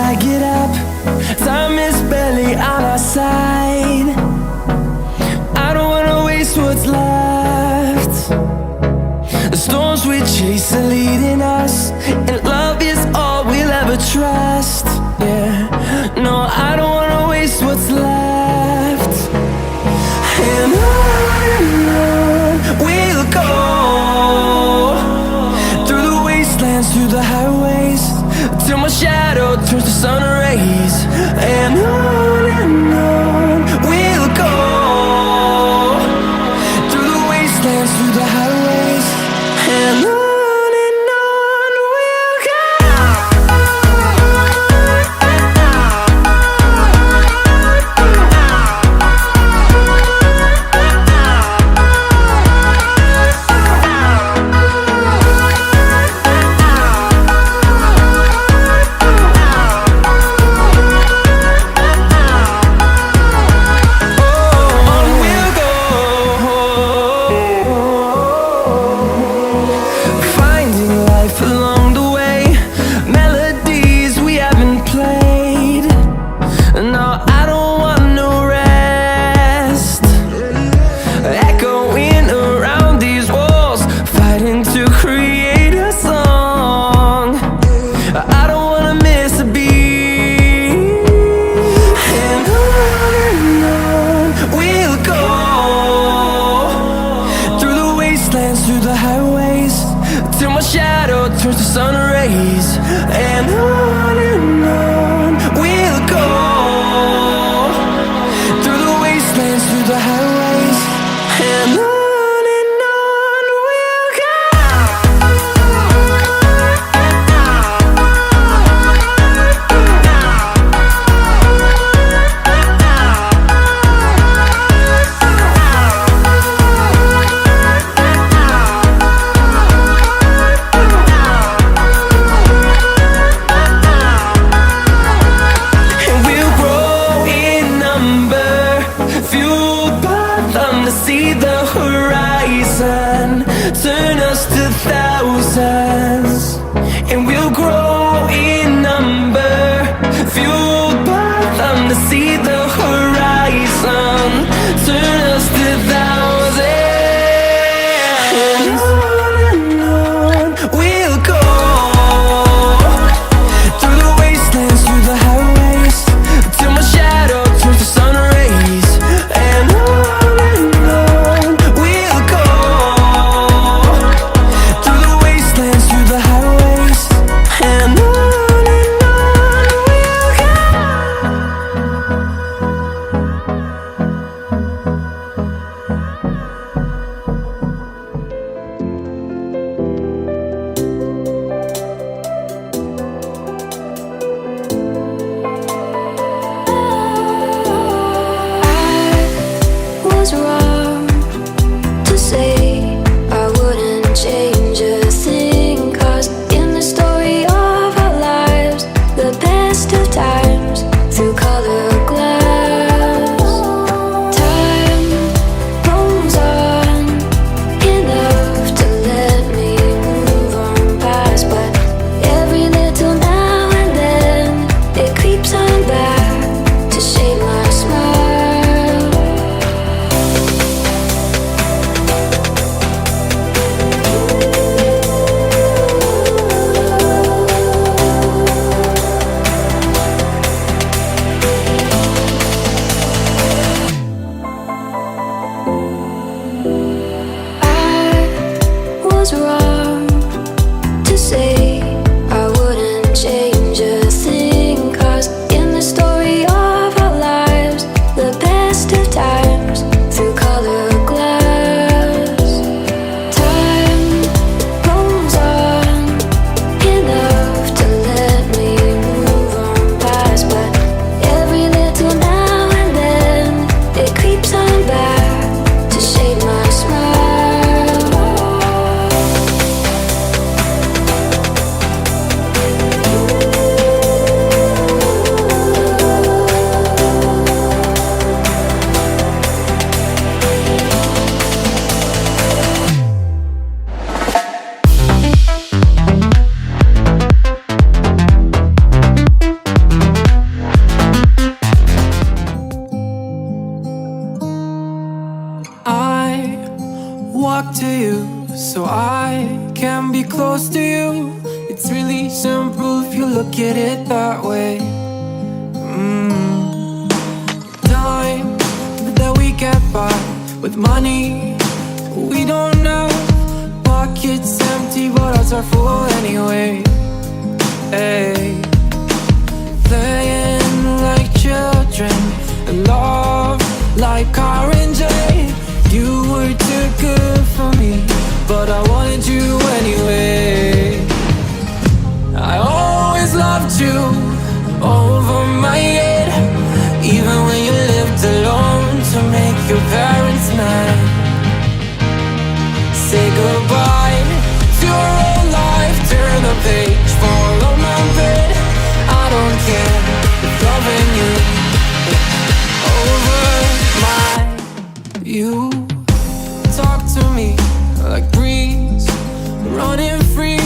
I get up, time is barely on our side. I don't wanna waste what's left. The storms we chase are leading us, and love is all we'll ever trust. Yeah, no, I don't wanna waste what's left. And on we'll go, through the wastelands, through the highways, till my shadow turns to sun rays. And on we'll go, through the wastelands, through the highways, and on we'll go. Through the highways, till my shadow turns to sun rays. And on we'll go, through the wastelands, through the highways, and on. See the horizon turn us to thousands, and we'll grow in number, fueled by them. To see the horizon turn us to thousands, and on we'll go, through the wastelands, through the highways, till my shadow turns to sun rays. And wrong to say I wouldn't change a thing, 'cause in the story of our lives, the best of times through color glass, time rolls on enough to let me move on past. But every little now and then it creeps on back to shade my smile. Wrong to say I wouldn't change a thing, 'cause in the story of our lives, make it that way. Time that we get by with money we don't know. Pockets empty but hearts are full anyway. Hey, playing like children and love like R&J. You were too good for me, but I wanted you anyway. I always loved you over my head, even when you lived alone to make your parents mad. Say goodbye to your old life, turn the page, fall on my bed. I don't care if loving you over my. You talk to me like breeze, running free,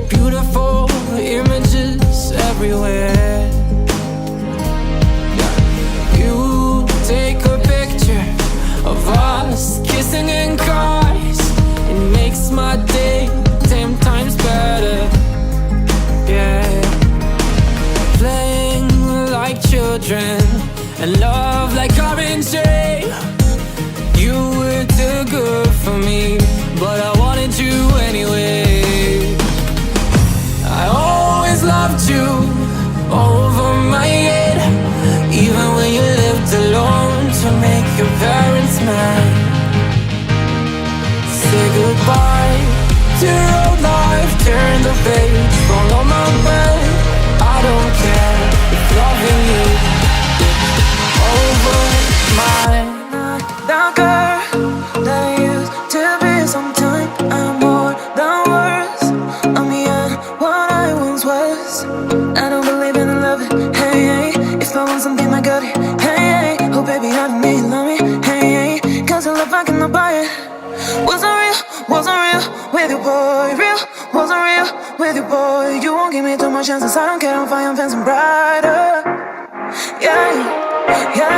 beautiful images everywhere. You take a picture of us kissing in cars, it makes my day 10 times better. Yeah, playing like children and love like R&J. You were too good for me, but I wanted you anyway. I always loved you over my head, even when you lived alone to make your parents mad. Say goodbye to your old life, turn the page, fall on my bed. I don't care if loving you over my. That girl that I used to be, sometime I'm more than words. I'm beyond what I once was. I don't believe in love, hey, hey. If I want something, I got it, hey, hey. Oh baby, I don't need love me, hey, hey. Cause the love I cannot buy it. Wasn't real with you, boy. Real, wasn't real with you, boy. You won't give me too much chances, I don't care if I am fancy brighter. Yeah, yeah.